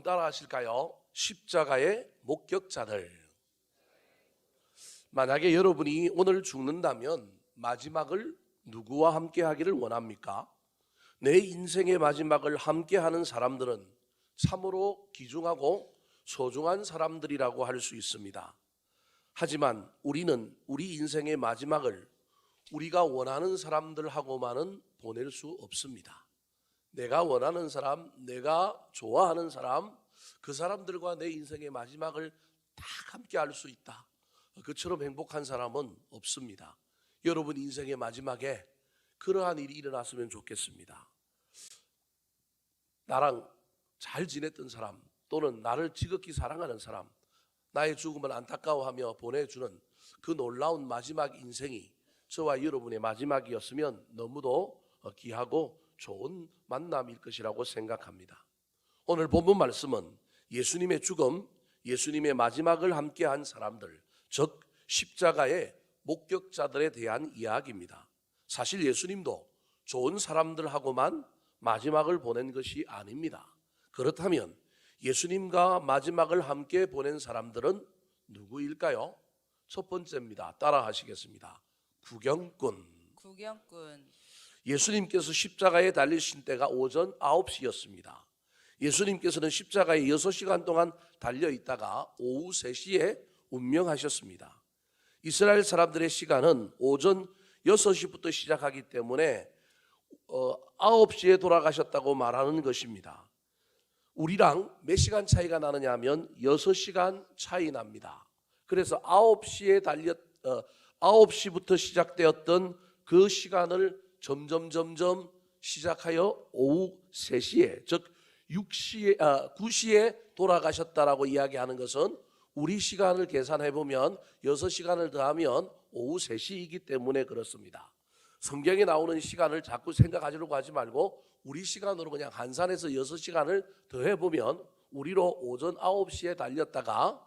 따라 하실까요? 십자가의 목격자들. 만약에 여러분이 오늘 죽는다면 마지막을 누구와 함께 하기를 원합니까? 내 인생의 마지막을 함께 하는 사람들은 참으로 귀중하고 소중한 사람들이라고 할 수 있습니다. 하지만 우리는 우리 인생의 마지막을 우리가 원하는 사람들하고만은 보낼 수 없습니다. 내가 원하는 사람, 내가 좋아하는 사람, 그 사람들과 내 인생의 마지막을 다 함께 할 수 있다. 그처럼 행복한 사람은 없습니다. 여러분 인생의 마지막에 그러한 일이 일어났으면 좋겠습니다. 나랑 잘 지냈던 사람 또는 나를 지극히 사랑하는 사람, 나의 죽음을 안타까워하며 보내주는 그 놀라운 마지막 인생이 저와 여러분의 마지막이었으면 너무도 귀하고 좋은 만남일 것이라고 생각합니다. 오늘 본문 말씀은 예수님의 죽음, 예수님의 마지막을 함께한 사람들, 즉 십자가의 목격자들에 대한 이야기입니다. 사실 예수님도 좋은 사람들하고만 마지막을 보낸 것이 아닙니다. 그렇다면 예수님과 마지막을 함께 보낸 사람들은 누구일까요? 첫 번째입니다. 따라 하시겠습니다. 구경꾼. 예수님께서 십자가에 달리신 때가 오전 9시였습니다. 예수님께서는 십자가에 6시간 동안 달려있다가 오후 3시에 운명하셨습니다. 이스라엘 사람들의 시간은 오전 6시부터 시작하기 때문에 9시에 돌아가셨다고 말하는 것입니다. 우리랑 몇 시간 차이가 나느냐 하면 6시간 차이 납니다. 그래서 9시부터 시작되었던 그 시간을 점점 시작하여 오후 3시에, 즉 9시에 돌아가셨다라고 이야기하는 것은 우리 시간을 계산해 보면 6시간을 더하면 오후 3시이기 때문에 그렇습니다. 성경에 나오는 시간을 자꾸 생각하려고 하지 말고 우리 시간으로 그냥 환산해서 6시간을 더해 보면 우리로 오전 9시에 달렸다가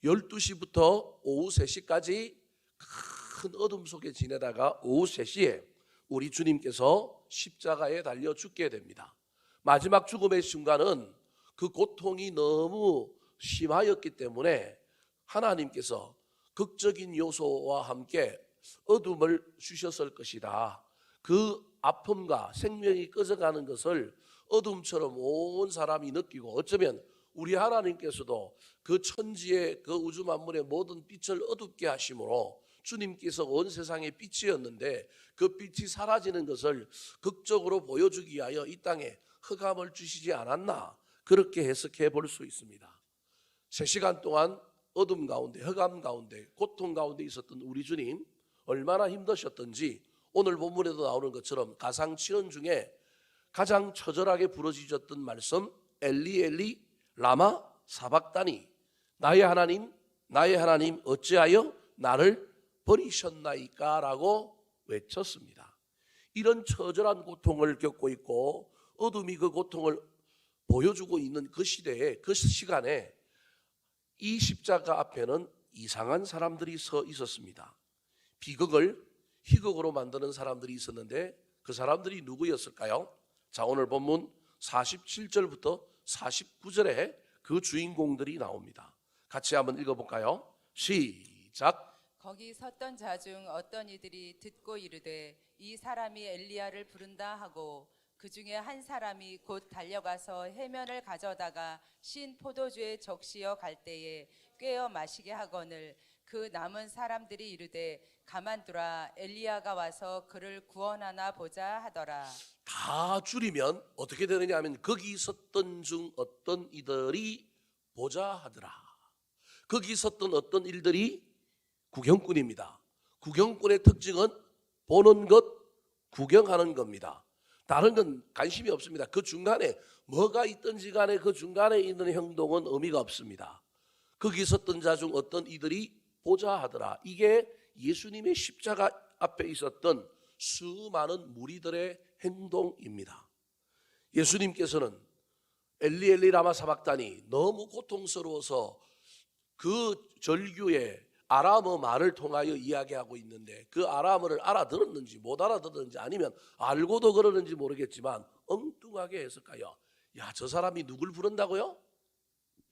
12시부터 오후 3시까지 큰 어둠 속에 지내다가 오후 3시에 우리 주님께서 십자가에 달려 죽게 됩니다. 마지막 죽음의 순간은 그 고통이 너무 심하였기 때문에 하나님께서 극적인 요소와 함께 어둠을 주셨을 것이다. 그 아픔과 생명이 꺼져가는 것을 어둠처럼 온 사람이 느끼고, 어쩌면 우리 하나님께서도 그 천지의 그 우주 만물의 모든 빛을 어둡게 하심으로 주님께서 온 세상의 빛이었는데 그 빛이 사라지는 것을 극적으로 보여주기 위하여 이 땅에 흑암을 주시지 않았나, 그렇게 해석해 볼 수 있습니다. 3시간 동안 어둠 가운데, 흑암 가운데, 고통 가운데 있었던 우리 주님 얼마나 힘드셨던지 오늘 본문에도 나오는 것처럼 가상치언 중에 가장 처절하게 부르짖었던 말씀, 엘리 엘리 라마 사박다니, 나의 하나님 어찌하여 나를 버리셨나이까 라고 외쳤습니다. 이런 처절한 고통을 겪고 있고 어둠이 그 고통을 보여주고 있는 그 시대에, 그 시간에 이 십자가 앞에는 이상한 사람들이 서 있었습니다. 비극을 희극으로 만드는 사람들이 있었는데 그 사람들이 누구였을까요? 자, 오늘 본문 47절부터 49절에 그 주인공들이 나옵니다. 같이 한번 읽어볼까요? 시작. 거기 섰던 자 중 어떤 이들이 듣고 이르되 이 사람이 엘리야를 부른다 하고 그 중에 한 사람이 곧 달려가서 해면을 가져다가 신 포도주에 적시어 갈 때에 꿰어 마시게 하거늘 그 남은 사람들이 이르되 가만두라 엘리야가 와서 그를 구원하나 보자 하더라. 다 줄이면 어떻게 되느냐 하면 거기 섰던 중 어떤 이들이 보자 하더라. 거기 섰던 어떤 일들이 구경꾼입니다. 구경꾼의 특징은 보는 것, 구경하는 겁니다. 다른 건 관심이 없습니다. 그 중간에 뭐가 있든지 간에 그 중간에 있는 행동은 의미가 없습니다. 거기 있었던 자 중 어떤 이들이 보자 하더라. 이게 예수님의 십자가 앞에 있었던 수많은 무리들의 행동입니다. 예수님께서는 엘리 엘리 라마 사박다니, 너무 고통스러워서 그 절규에 아람어 말을 통하여 이야기하고 있는데 그 아람어를 알아들었는지 못 알아들었는지 아니면 알고도 그러는지 모르겠지만 엉뚱하게 해석하여, 야, 저 사람이 누굴 부른다고요?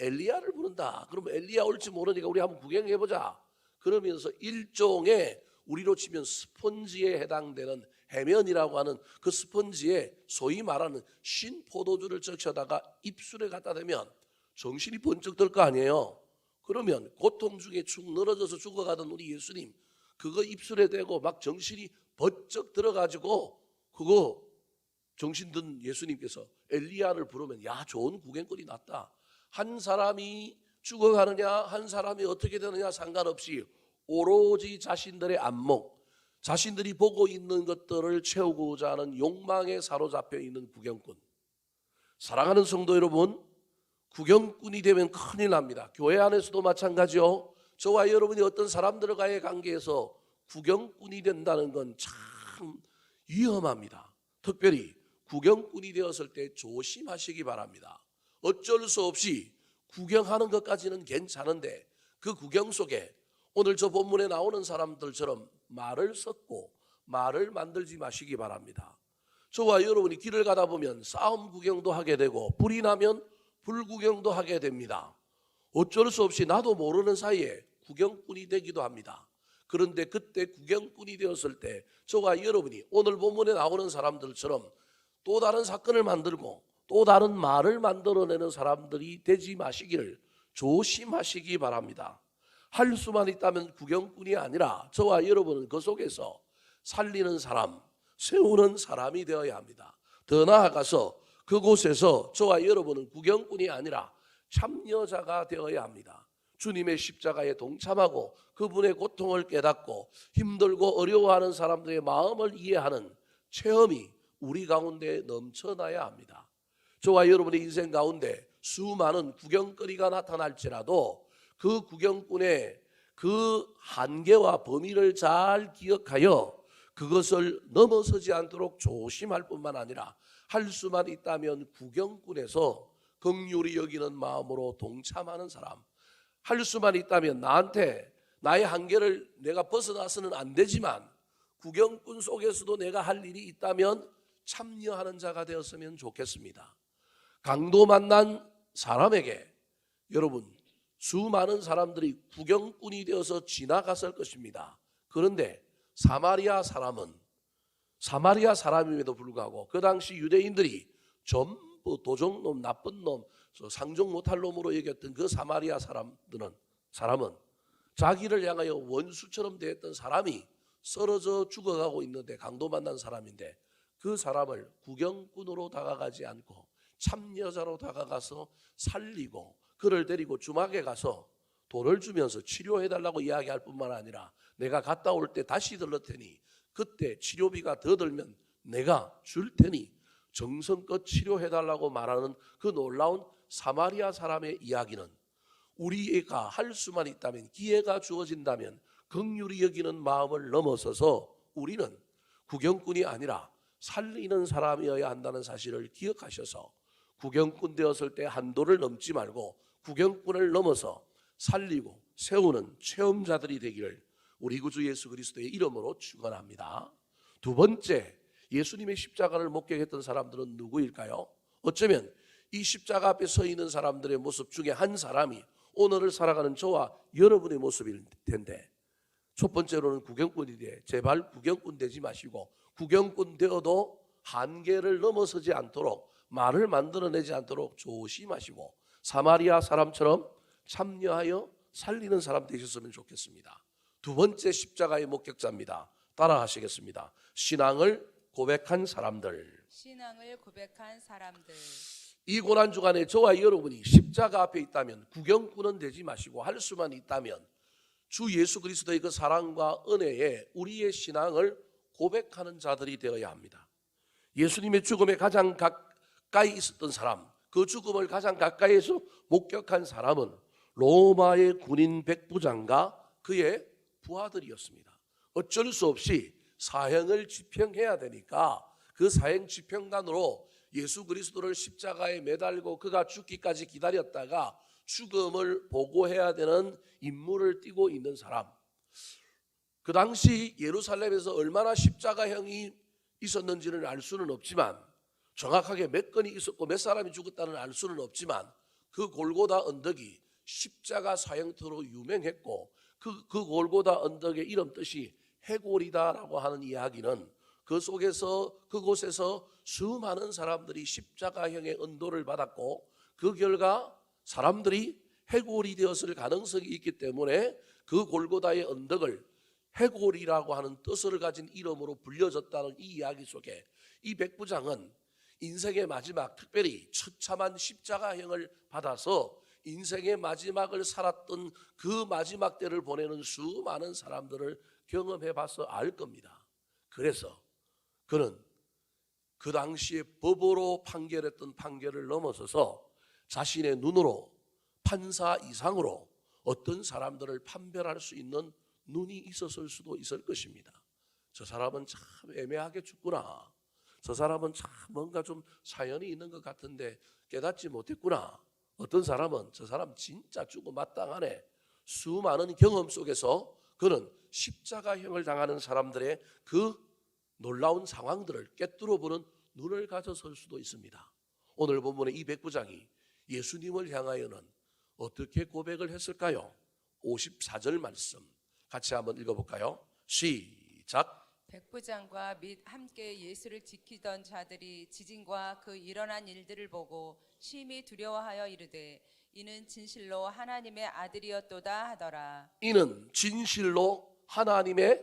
엘리야를 부른다. 그러면 엘리야 올지 모르니까 우리 한번 구경해보자. 그러면서 일종의 우리로 치면 스펀지에 해당되는 해면이라고 하는 그 스펀지에 소위 말하는 신 포도주를 적셔다가 입술에 갖다 대면 정신이 번쩍 들 거 아니에요. 그러면 고통 중에 축 늘어져서 죽어가던 우리 예수님, 그거 입술에 대고 막 정신이 번쩍 들어가지고 그거 정신 든 예수님께서 엘리야를 부르면 야, 좋은 구경거리 났다. 한 사람이 죽어가느냐 한 사람이 어떻게 되느냐 상관없이 오로지 자신들의 안목, 자신들이 보고 있는 것들을 채우고자 하는 욕망에 사로잡혀 있는 구경꾼. 사랑하는 성도 여러분, 구경꾼이 되면 큰일 납니다. 교회 안에서도 마찬가지요. 저와 여러분이 어떤 사람들과의 관계에서 구경꾼이 된다는 건 참 위험합니다. 특별히 구경꾼이 되었을 때 조심하시기 바랍니다. 어쩔 수 없이 구경하는 것까지는 괜찮은데 그 구경 속에 오늘 저 본문에 나오는 사람들처럼 말을 섞고 말을 만들지 마시기 바랍니다. 저와 여러분이 길을 가다 보면 싸움 구경도 하게 되고 불이 나면 불 구경도 하게 됩니다. 어쩔 수 없이 나도 모르는 사이에 구경꾼이 되기도 합니다. 그런데 그때 구경꾼이 되었을 때 저와 여러분이 오늘 본문에 나오는 사람들처럼 또 다른 사건을 만들고 또 다른 말을 만들어내는 사람들이 되지 마시기를 조심하시기 바랍니다. 할 수만 있다면 구경꾼이 아니라 저와 여러분은 그 속에서 살리는 사람, 세우는 사람이 되어야 합니다. 더 나아가서 그곳에서 저와 여러분은 구경꾼이 아니라 참여자가 되어야 합니다. 주님의 십자가에 동참하고 그분의 고통을 깨닫고 힘들고 어려워하는 사람들의 마음을 이해하는 체험이 우리 가운데 넘쳐나야 합니다. 저와 여러분의 인생 가운데 수많은 구경거리가 나타날지라도 그 구경꾼의 그 한계와 범위를 잘 기억하여 그것을 넘어서지 않도록 조심할 뿐만 아니라 할 수만 있다면 구경꾼에서 긍휼히 여기는 마음으로 동참하는 사람, 할 수만 있다면 나한테 나의 한계를 내가 벗어나서는 안 되지만 구경꾼 속에서도 내가 할 일이 있다면 참여하는 자가 되었으면 좋겠습니다. 강도 만난 사람에게 여러분 수많은 사람들이 구경꾼이 되어서 지나갔을 것입니다. 그런데 사마리아 사람임에도 불구하고 그 당시 유대인들이 전부 도적놈, 나쁜 놈, 상종 못할 놈으로 여겼던 그 사마리아 사람은 자기를 향하여 원수처럼 대했던 사람이 쓰러져 죽어가고 있는데 강도 만난 사람인데 그 사람을 구경꾼으로 다가가지 않고 참여자로 다가가서 살리고 그를 데리고 주막에 가서 돈을 주면서 치료해달라고 이야기할 뿐만 아니라 내가 갔다 올 때 다시 들를 테니 그때 치료비가 더 들면 내가 줄 테니 정성껏 치료해달라고 말하는 그 놀라운 사마리아 사람의 이야기는 우리가 할 수만 있다면 기회가 주어진다면 긍휼히 여기는 마음을 넘어서서 우리는 구경꾼이 아니라 살리는 사람이어야 한다는 사실을 기억하셔서 구경꾼 되었을 때 한도를 넘지 말고 구경꾼을 넘어서 살리고 세우는 체험자들이 되기를 우리 구주 예수 그리스도의 이름으로 축원합니다. 두 번째, 예수님의 십자가를 목격했던 사람들은 누구일까요? 어쩌면 이 십자가 앞에 서 있는 사람들의 모습 중에 한 사람이 오늘을 살아가는 저와 여러분의 모습일 텐데, 첫 번째로는 구경꾼이 돼. 제발 구경꾼 되지 마시고 구경꾼 되어도 한계를 넘어서지 않도록 말을 만들어내지 않도록 조심하시고 사마리아 사람처럼 참여하여 살리는 사람 되셨으면 좋겠습니다. 두 번째 십자가의 목격자입니다. 따라하시겠습니다. 신앙을 고백한 사람들. 신앙을 고백한 사람들. 이 고난 주간에 저와 여러분이 십자가 앞에 있다면 구경꾼은 되지 마시고 할 수만 있다면 주 예수 그리스도의 그 사랑과 은혜에 우리의 신앙을 고백하는 자들이 되어야 합니다. 예수님의 죽음에 가장 가까이 있었던 사람, 그 죽음을 가장 가까이에서 목격한 사람은 로마의 군인 백부장과 그의 부하들이었습니다. 어쩔 수 없이 사형을 집행해야 되니까 그 사형 집행관으로 예수 그리스도를 십자가에 매달고 그가 죽기까지 기다렸다가 죽음을 보고해야 되는 임무를 띠고 있는 사람. 그 당시 예루살렘에서 얼마나 십자가형이 있었는지는 알 수는 없지만 정확하게 몇 건이 있었고 몇 사람이 죽었다는 알 수는 없지만 그 골고다 언덕이 십자가 사형터로 유명했고 그 골고다 언덕의 이름 뜻이 해골이다라고 하는 이야기는 그곳에서 수많은 사람들이 십자가형의 언도를 받았고 그 결과 사람들이 해골이 되었을 가능성이 있기 때문에 그 골고다의 언덕을 해골이라고 하는 뜻을 가진 이름으로 불려졌다는 이 이야기 속에 이 백부장은 인생의 마지막, 특별히 처참한 십자가형을 받아서 인생의 마지막을 살았던 그 마지막 때를 보내는 수많은 사람들을 경험해 봐서 알 겁니다. 그래서 그는 그 당시에 법으로 판결했던 판결을 넘어서서 자신의 눈으로 판사 이상으로 어떤 사람들을 판별할 수 있는 눈이 있었을 수도 있을 것입니다. 저 사람은 참 애매하게 죽구나. 저 사람은 참 뭔가 좀 사연이 있는 것 같은데 깨닫지 못했구나. 어떤 사람은 저 사람 진짜 죽어 마땅하네. 수많은 경험 속에서 그는 십자가형을 당하는 사람들의 그 놀라운 상황들을 꿰뚫어 보는 눈을 가져설 수도 있습니다. 오늘 본문의 이 백부장이 예수님을 향하여는 어떻게 고백을 했을까요? 54절 말씀 같이 한번 읽어볼까요? 시작. 백부장과 및 함께 예수를 지키던 자들이 지진과 그 일어난 일들을 보고 심히 두려워하여 이르되 이는 진실로 하나님의 아들이었도다 하더라. 이는 진실로 하나님의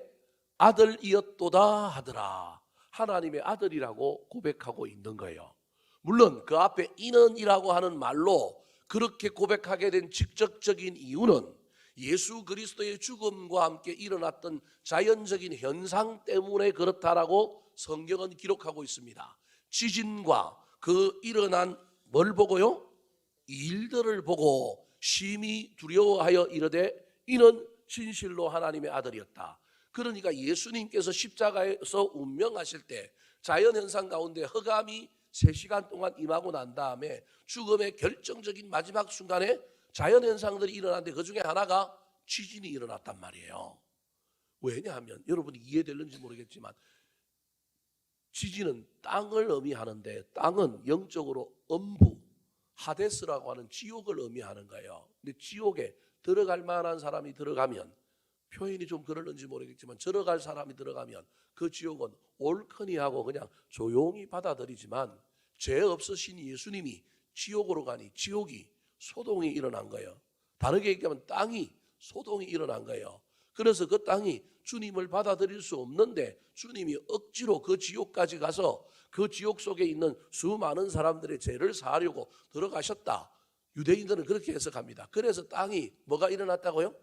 아들이었도다 하더라. 하나님의 아들이라고 고백하고 있는 거예요. 물론 그 앞에 이는이라고 하는 말로 그렇게 고백하게 된 직접적인 이유는 예수 그리스도의 죽음과 함께 일어났던 자연적인 현상 때문에 그렇다라고 성경은 기록하고 있습니다. 지진과 그 일어난 뭘 보고요? 일들을 보고 심히 두려워하여 이르되 이는 진실로 하나님의 아들이었다. 그러니까 예수님께서 십자가에서 운명하실 때 자연현상 가운데 흑암이 3시간 동안 임하고 난 다음에 죽음의 결정적인 마지막 순간에 자연현상들이 일어났는데 그 중에 하나가 지진이 일어났단 말이에요. 왜냐하면 여러분이 이해될는지 모르겠지만 지진은 땅을 의미하는데 땅은 영적으로 음부, 하데스라고 하는 지옥을 의미하는 거예요. 근데 지옥에 들어갈 만한 사람이 들어가면, 표현이 좀 그럴는지 모르겠지만 들어갈 사람이 들어가면 그 지옥은 옳거니하고 그냥 조용히 받아들이지만 죄 없으신 예수님이 지옥으로 가니 지옥이 소동이 일어난 거예요. 다르게 얘기하면 땅이 소동이 일어난 거예요. 그래서 그 땅이 주님을 받아들일 수 없는데 주님이 억지로 그 지옥까지 가서 그 지옥 속에 있는 수많은 사람들의 죄를 사하려고 들어가셨다. 유대인들은 그렇게 해석합니다. 그래서 땅이 뭐가 일어났다고요?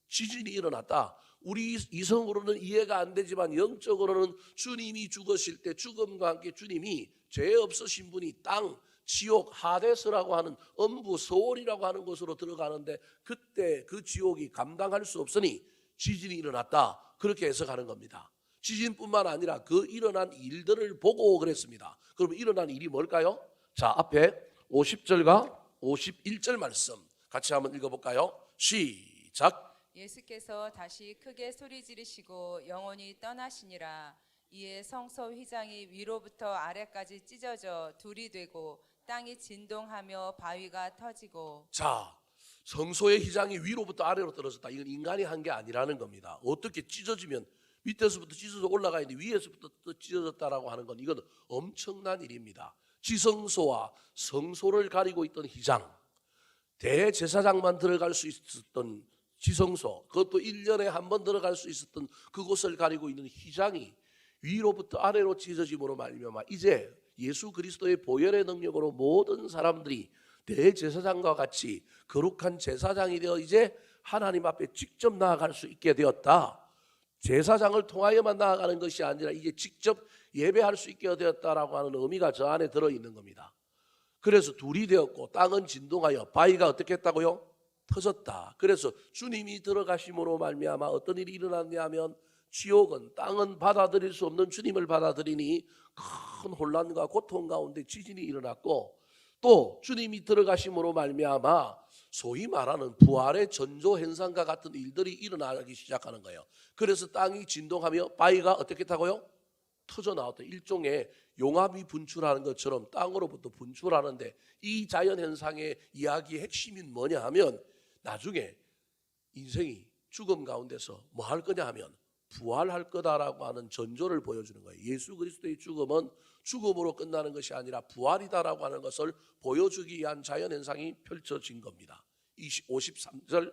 지진이 일어났다. 우리 이성으로는 이해가 안 되지만 영적으로는 주님이 죽으실 때 죽음과 함께 주님이 죄 없으신 분이 땅, 지옥, 하데스라고 하는 음부, 소원이라고 하는 곳으로 들어가는데 그때 그 지옥이 감당할 수 없으니 지진이 일어났다. 그렇게 해석하는 겁니다. 지진뿐만 아니라 그 일어난 일들을 보고 그랬습니다. 그럼 일어난 일이 뭘까요? 자, 앞에 50절과 51절 말씀 같이 한번 읽어볼까요? 시작. 예수께서 다시 크게 소리 지르시고 영원히 떠나시니라. 이에 성소 휘장이 위로부터 아래까지 찢어져 둘이 되고 땅이 진동하며 바위가 터지고. 자, 성소의 휘장이 위로부터 아래로 떨어졌다. 이건 인간이 한 게 아니라는 겁니다. 어떻게 찢어지면 밑에서부터 찢어져 올라가 있는데 위에서부터 또 찢어졌다라고 하는 건 이건 엄청난 일입니다. 지성소와 성소를 가리고 있던 휘장, 대제사장만 들어갈 수 있었던 지성소, 그것도 1년에 한 번 들어갈 수 있었던 그곳을 가리고 있는 휘장이 위로부터 아래로 찢어짐으로 말미암아 이제 예수 그리스도의 보혈의 능력으로 모든 사람들이 대제사장과 같이 거룩한 제사장이 되어 이제 하나님 앞에 직접 나아갈 수 있게 되었다. 제사장을 통하여만 나아가는 것이 아니라 이제 직접 예배할 수 있게 되었다라고 하는 의미가 저 안에 들어있는 겁니다. 그래서 둘이 되었고 땅은 진동하여 바위가 어떻게 했다고요? 터졌다. 그래서 주님이 들어가심으로 말미암아 어떤 일이 일어났냐 하면 지옥은 땅은 받아들일 수 없는 주님을 받아들이니 큰 혼란과 고통 가운데 지진이 일어났고 또 주님이 들어가심으로 말미암아 소위 말하는 부활의 전조 현상과 같은 일들이 일어나기 시작하는 거예요. 그래서 땅이 진동하며 바위가 어떻게 타고요? 터져 나왔던 일종의 용암이 분출하는 것처럼 땅으로부터 분출하는데, 이 자연현상의 이야기의 핵심이 뭐냐 하면 나중에 인생이 죽음 가운데서 뭐 할 거냐 하면 부활할 거다라고 하는 전조를 보여주는 거예요. 예수 그리스도의 죽음은 죽음으로 끝나는 것이 아니라 부활이다라고 하는 것을 보여주기 위한 자연현상이 펼쳐진 겁니다. 52절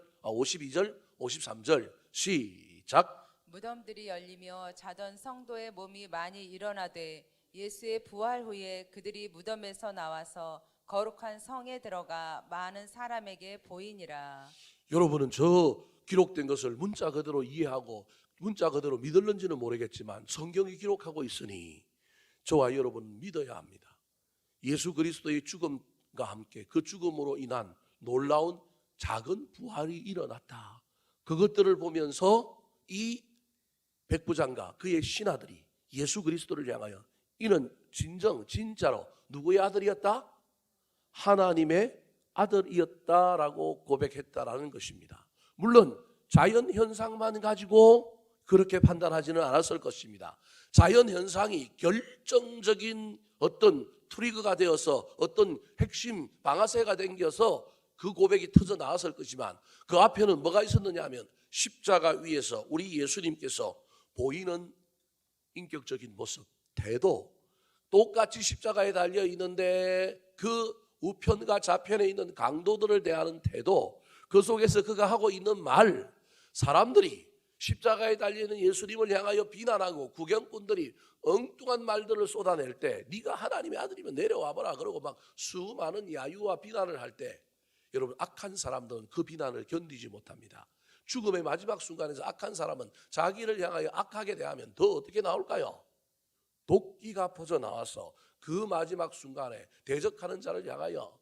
53절 시작. 무덤들이 열리며 자던 성도의 몸이 많이 일어나되 예수의 부활 후에 그들이 무덤에서 나와서 거룩한 성에 들어가 많은 사람에게 보이니라. 여러분은 저 기록된 것을 문자 그대로 이해하고 문자 그대로 믿을는지는 모르겠지만 성경이 기록하고 있으니 저와 여러분은 믿어야 합니다. 예수 그리스도의 죽음과 함께 그 죽음으로 인한 놀라운 작은 부활이 일어났다. 그것들을 보면서 이 백부장과 그의 신하들이 예수 그리스도를 향하여 이는 진짜로 누구의 아들이었다? 하나님의 아들이었다라고 고백했다라는 것입니다. 물론 자연 현상만 가지고 그렇게 판단하지는 않았을 것입니다. 자연 현상이 결정적인 어떤 트리거가 되어서 어떤 핵심 방아쇠가 당겨서 그 고백이 터져 나왔을 것이지만 그 앞에는 뭐가 있었느냐 하면 십자가 위에서 우리 예수님께서 보이는 인격적인 모습, 태도, 똑같이 십자가에 달려 있는데 그 우편과 좌편에 있는 강도들을 대하는 태도, 그 속에서 그가 하고 있는 말, 사람들이 십자가에 달리는 예수님을 향하여 비난하고 구경꾼들이 엉뚱한 말들을 쏟아낼 때 네가 하나님의 아들이면 내려와봐라 그러고 막 수많은 야유와 비난을 할 때 여러분 악한 사람들은 그 비난을 견디지 못합니다. 죽음의 마지막 순간에서 악한 사람은 자기를 향하여 악하게 대하면 더 어떻게 나올까요? 도끼가 퍼져 나와서 그 마지막 순간에 대적하는 자를 향하여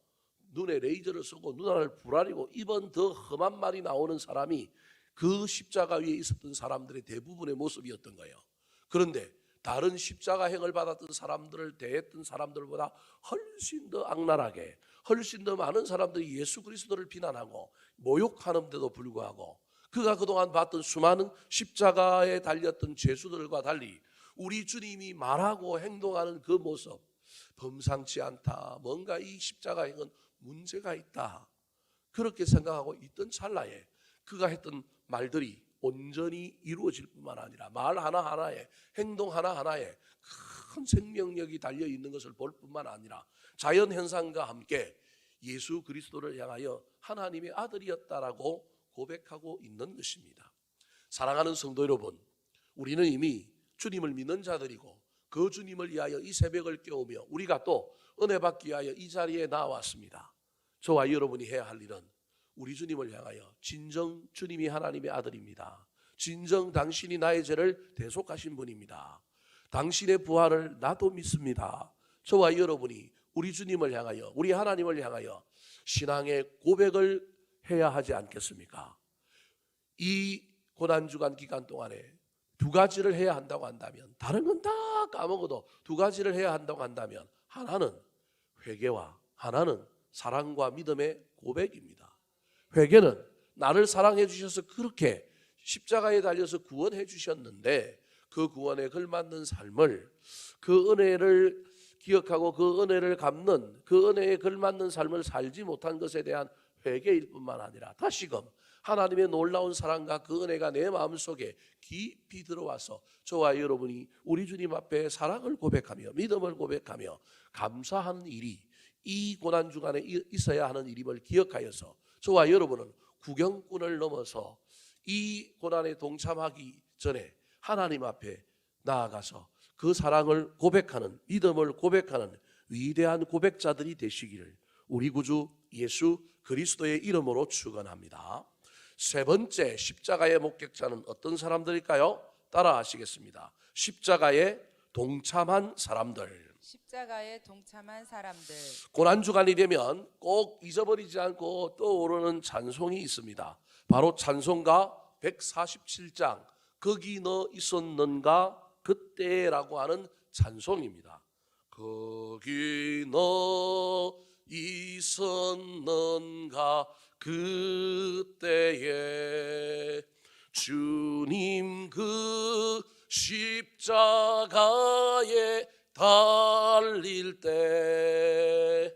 눈에 레이저를 쏘고 눈알을 부라리고 입은 더 험한 말이 나오는 사람이 그 십자가 위에 있었던 사람들의 대부분의 모습이었던 거예요. 그런데 다른 십자가행을 받았던 사람들을 대했던 사람들보다 훨씬 더 악랄하게, 훨씬 더 많은 사람들이 예수 그리스도를 비난하고 모욕하는데도 불구하고 그가 그동안 봤던 수많은 십자가에 달렸던 죄수들과 달리 우리 주님이 말하고 행동하는 그 모습, 범상치 않다, 뭔가 이 십자가행은 문제가 있다, 그렇게 생각하고 있던 찰나에 그가 했던 말들이 온전히 이루어질 뿐만 아니라 말 하나하나에, 행동 하나하나에 큰 생명력이 달려있는 것을 볼 뿐만 아니라 자연현상과 함께 예수 그리스도를 향하여 하나님의 아들이었다라고 고백하고 있는 것입니다. 사랑하는 성도 여러분, 우리는 이미 주님을 믿는 자들이고 그 주님을 위하여 이 새벽을 깨우며 우리가 또 은혜 받기 위하여 이 자리에 나왔습니다. 저와 여러분이 해야 할 일은 우리 주님을 향하여 진정 주님이 하나님의 아들입니다. 진정 당신이 나의 죄를 대속하신 분입니다. 당신의 부활을 나도 믿습니다. 저와 여러분이 우리 주님을 향하여, 우리 하나님을 향하여 신앙의 고백을 해야 하지 않겠습니까? 이 고난주간 기간 동안에 두 가지를 해야 한다고 한다면, 다른 건 다 까먹어도 두 가지를 해야 한다고 한다면, 하나는 회개와 하나는 사랑과 믿음의 고백입니다. 회개는 나를 사랑해 주셔서 그렇게 십자가에 달려서 구원해 주셨는데 그 구원에 걸맞는 삶을, 그 은혜를 기억하고 그 은혜를 갚는, 그 은혜에 걸맞는 삶을 살지 못한 것에 대한 회개일 뿐만 아니라 다시금 하나님의 놀라운 사랑과 그 은혜가 내 마음속에 깊이 들어와서 저와 여러분이 우리 주님 앞에 사랑을 고백하며 믿음을 고백하며 감사하는 일이 이 고난주간에 있어야 하는 일임을 기억하여서 저와 여러분은 구경꾼을 넘어서 이 고난에 동참하기 전에 하나님 앞에 나아가서 그 사랑을 고백하는, 믿음을 고백하는 위대한 고백자들이 되시기를 우리 구주 예수 그리스도의 이름으로 축원합니다. 세 번째 십자가의 목격자는 어떤 사람들일까요? 따라 하시겠습니다. 십자가에 동참한 사람들. 십자가에 동참한 사람들. 고난주간이 되면 꼭 잊어버리지 않고 떠오르는 찬송이 있습니다. 바로 찬송가 147장 거기 너 있었는가 그때라고 하는 찬송입니다. 거기 너 있었는가 그때에 주님 그 십자가에 달릴 때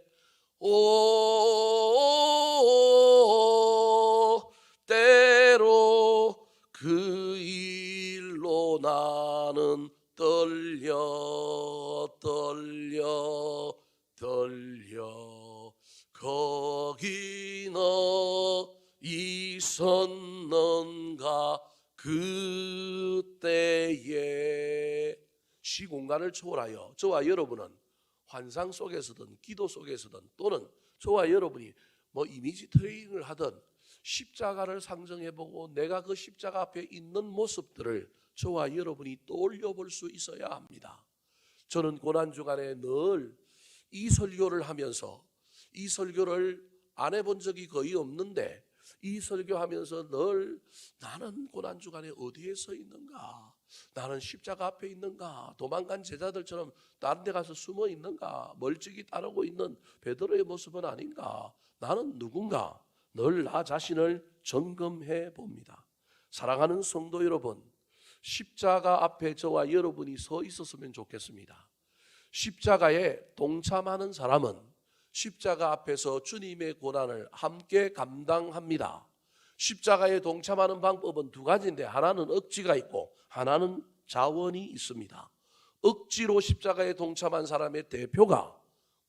때로 그 일로 나는 떨려 거기 너 있었는가 그때에 시공간을 초월하여 저와 여러분은 환상 속에서든 기도 속에서든 또는 저와 여러분이 뭐 이미지 트레이닝을 하든 십자가를 상정해보고 내가 그 십자가 앞에 있는 모습들을 저와 여러분이 떠올려 볼 수 있어야 합니다. 저는 고난주간에 늘 이 설교를 하면서 이 설교를 안 해본 적이 거의 없는데 이 설교하면서 늘 나는 고난주간에 어디에 서 있는가, 나는 십자가 앞에 있는가, 도망간 제자들처럼 다른 데 가서 숨어 있는가, 멀찍이 따르고 있는 베드로의 모습은 아닌가, 나는 누군가 늘 나 자신을 점검해 봅니다. 사랑하는 성도 여러분, 십자가 앞에 저와 여러분이 서 있었으면 좋겠습니다. 십자가에 동참하는 사람은 십자가 앞에서 주님의 고난을 함께 감당합니다. 십자가에 동참하는 방법은 두 가지인데 하나는 억지가 있고 하나는 자원이 있습니다. 억지로 십자가에 동참한 사람의 대표가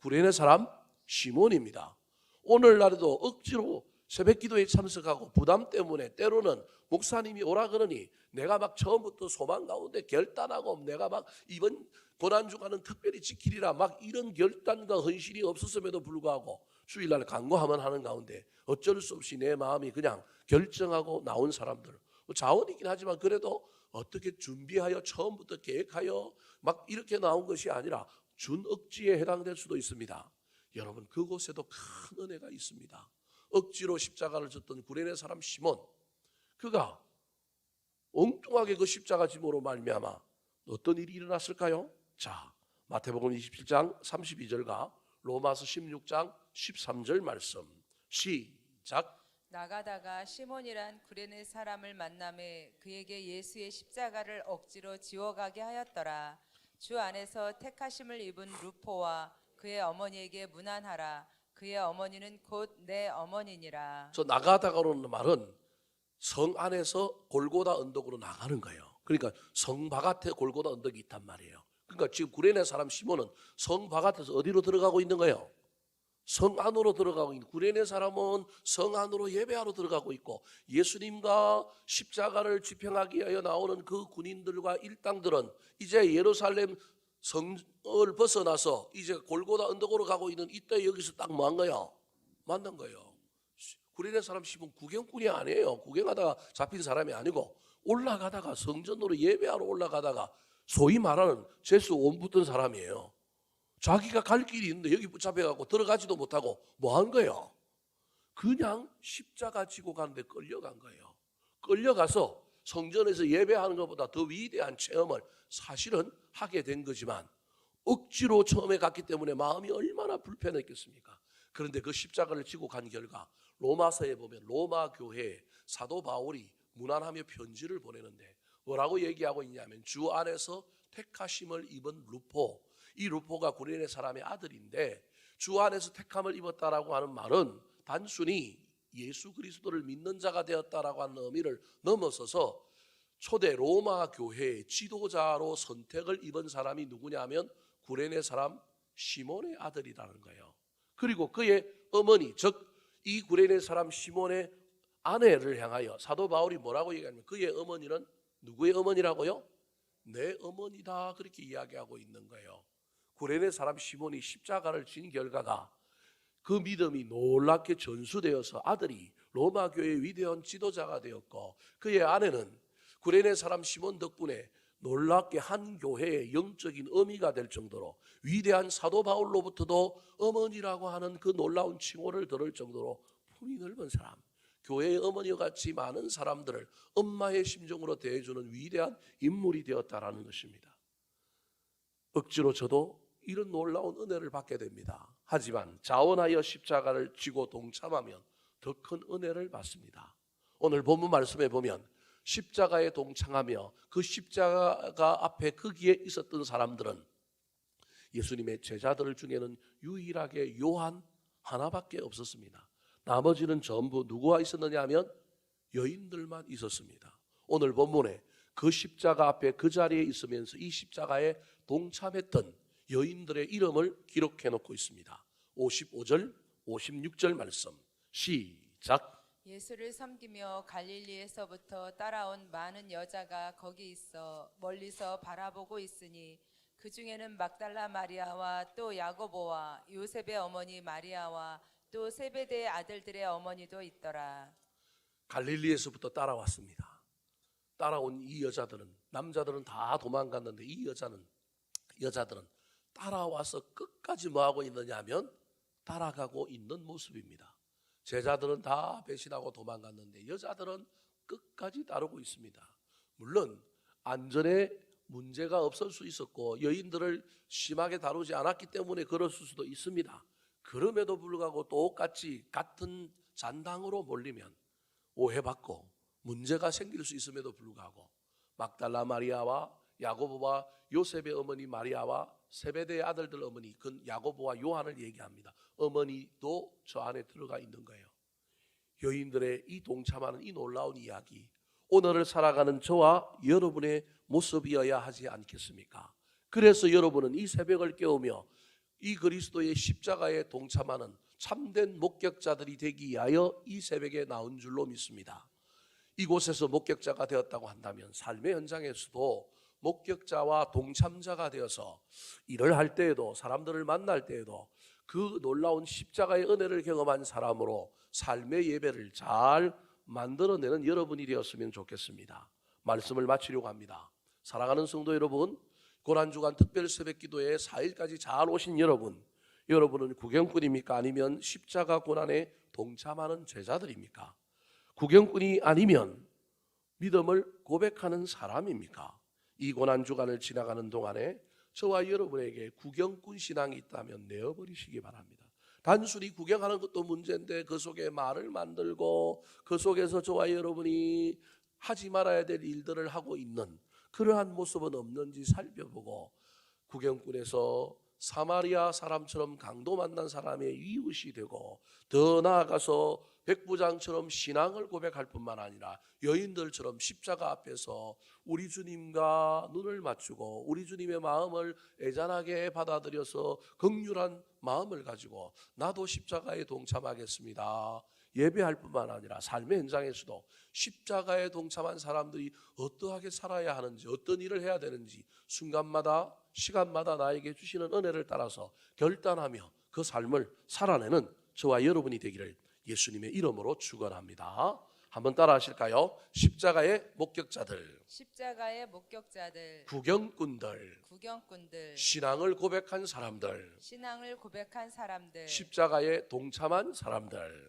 구레네 사람 시몬입니다. 오늘날에도 억지로 새벽기도에 참석하고 부담 때문에 때로는 목사님이 오라 그러니 내가 막 처음부터 소망 가운데 결단하고 내가 막 이번 고난주간은 특별히 지키리라 막 이런 결단과 헌신이 없었음에도 불구하고 주일날 간구하면 하는 가운데 어쩔 수 없이 내 마음이 그냥 결정하고 나온 사람들, 자원이긴 하지만 그래도 어떻게 준비하여 처음부터 계획하여 막 이렇게 나온 것이 아니라 준억지에 해당될 수도 있습니다. 여러분, 그곳에도 큰 은혜가 있습니다. 억지로 십자가를 졌던 구레네 사람 시몬, 그가 엉뚱하게 그 십자가 짐으로 말미암아 어떤 일이 일어났을까요? 자, 마태복음 27장 32절과 로마서 16장 13절 말씀 시작. 나가다가 시몬이란 구레네 사람을 만남에 그에게 예수의 십자가를 억지로 지워가게 하였더라. 주 안에서 택하심을 입은 루포와 그의 어머니에게 문안하라. 그의 어머니는 곧 내 어머니니라. 저 나가다가로는 말은 성 안에서 골고다 언덕으로 나가는 거예요. 그러니까 성 바깥에 골고다 언덕이 있단 말이에요. 그러니까 지금 구레네 사람 시몬은 성 바깥에서 어디로 들어가고 있는 거예요? 성 안으로 들어가고 있는. 구레네 사람은 성 안으로 예배하러 들어가고 있고 예수님과 십자가를 집행하기 위하여 나오는 그 군인들과 일당들은 이제 예루살렘 성을 벗어나서 이제 골고다 언덕으로 가고 있는 이때 여기서 딱 뭐 한 거야? 만난 거예요. 구레네 사람 시몬 구경꾼이 아니에요. 구경하다가 잡힌 사람이 아니고 올라가다가 성전으로 예배하러 올라가다가 소위 말하는 재수 온 붙은 사람이에요. 자기가 갈 길이 있는데 여기 붙잡혀가고 들어가지도 못하고 뭐 한 거예요? 그냥 십자가 지고 가는데 끌려간 거예요. 끌려가서 성전에서 예배하는 것보다 더 위대한 체험을 사실은 하게 된 거지만 억지로 처음에 갔기 때문에 마음이 얼마나 불편했겠습니까? 그런데 그 십자가를 지고 간 결과 로마서에 보면 로마 교회에 사도 바울이 문안하며 편지를 보내는데 뭐라고 얘기하고 있냐면 주 안에서 택하심을 입은 루포, 이 루포가 구레네 사람의 아들인데 주 안에서 택함을 입었다라고 하는 말은 단순히 예수 그리스도를 믿는 자가 되었다라고 하는 의미를 넘어서서 초대 로마 교회의 지도자로 선택을 입은 사람이 누구냐면 구레네 사람 시몬의 아들이라는 거예요. 그리고 그의 어머니, 즉 이 구레네 사람 시몬의 아내를 향하여 사도 바울이 뭐라고 얘기하냐면 그의 어머니는 누구의 어머니라고요? 내 어머니다, 그렇게 이야기하고 있는 거예요. 구레네 사람 시몬이 십자가를 진 결과가 그 믿음이 놀랍게 전수되어서 아들이 로마 교회의 위대한 지도자가 되었고 그의 아내는 구레네 사람 시몬 덕분에 놀랍게 한 교회의 영적인 어미가 될 정도로 위대한 사도 바울로부터도 어머니라고 하는 그 놀라운 칭호를 들을 정도로 품이 넓은 사람, 교회의 어머니와 같이 많은 사람들을 엄마의 심정으로 대해주는 위대한 인물이 되었다라는 것입니다. 억지로 저도 이런 놀라운 은혜를 받게 됩니다. 하지만 자원하여 십자가를 지고 동참하면 더 큰 은혜를 받습니다. 오늘 본문 말씀에 보면 십자가에 동참하며 그 십자가 앞에 거기에 있었던 사람들은 예수님의 제자들 중에는 유일하게 요한 하나밖에 없었습니다. 나머지는 전부 누구와 있었느냐 하면 여인들만 있었습니다. 오늘 본문에 그 십자가 앞에 그 자리에 있으면서 이 십자가에 동참했던 여인들의 이름을 기록해 놓고 있습니다. 55절, 56절 말씀 시작. 예수를 섬기며 갈릴리에서부터 따라온 많은 여자가 거기 있어 멀리서 바라보고 있으니 그 중에는 막달라 마리아와 또 야고보와 요셉의 어머니 마리아와 또 세베대의 아들들의 어머니도 있더라. 갈릴리에서부터 따라왔습니다. 따라온 이 여자들은, 남자들은 다 도망갔는데 이 여자들은 따라와서 끝까지 뭐하고 있느냐 하면 따라가고 있는 모습입니다. 제자들은 다 배신하고 도망갔는데 여자들은 끝까지 따르고 있습니다. 물론 안전에 문제가 없을 수 있었고 여인들을 심하게 다루지 않았기 때문에 그랬을 수도 있습니다. 그럼에도 불구하고 똑같이 같은 잔당으로 몰리면 오해받고 문제가 생길 수 있음에도 불구하고 막달라 마리아와 야고보와 요셉의 어머니 마리아와 세베대의 아들들 어머니, 그 야고보와 요한을 얘기합니다. 어머니도 저 안에 들어가 있는 거예요. 여인들의 이 동참하는 이 놀라운 이야기, 오늘을 살아가는 저와 여러분의 모습이어야 하지 않겠습니까? 그래서 여러분은 이 새벽을 깨우며 이 그리스도의 십자가에 동참하는 참된 목격자들이 되기 위하여 이 새벽에 나온 줄로 믿습니다. 이곳에서 목격자가 되었다고 한다면 삶의 현장에서도 목격자와 동참자가 되어서 일을 할 때에도 사람들을 만날 때에도 그 놀라운 십자가의 은혜를 경험한 사람으로 삶의 예배를 잘 만들어내는 여러분이 되었으면 좋겠습니다. 말씀을 마치려고 합니다. 사랑하는 성도 여러분, 고난주간 특별 새벽기도에 4일까지 잘 오신 여러분은 구경꾼입니까? 아니면 십자가 고난에 동참하는 제자들입니까? 구경꾼이 아니면 믿음을 고백하는 사람입니까? 이 고난주간을 지나가는 동안에 저와 여러분에게 구경꾼 신앙이 있다면 내어버리시기 바랍니다. 단순히 구경하는 것도 문제인데 그 속에 말을 만들고 그 속에서 저와 여러분이 하지 말아야 될 일들을 하고 있는 그러한 모습은 없는지 살펴보고 구경꾼에서 사마리아 사람처럼 강도 만난 사람의 이웃이 되고 더 나아가서 백부장처럼 신앙을 고백할 뿐만 아니라 여인들처럼 십자가 앞에서 우리 주님과 눈을 맞추고 우리 주님의 마음을 애잔하게 받아들여서 긍휼한 마음을 가지고 나도 십자가에 동참하겠습니다. 예배할 뿐만 아니라 삶의 현장에서도 십자가에 동참한 사람들이 어떠하게 살아야 하는지, 어떤 일을 해야 되는지 순간마다 시간마다 나에게 주시는 은혜를 따라서 결단하며 그 삶을 살아내는 저와 여러분이 되기를 예수님의 이름으로 축원합니다. 한번 따라 하실까요? 십자가의 목격자들, 구경꾼들, 신앙을 고백한 사람들, 십자가에 동참한 사람들.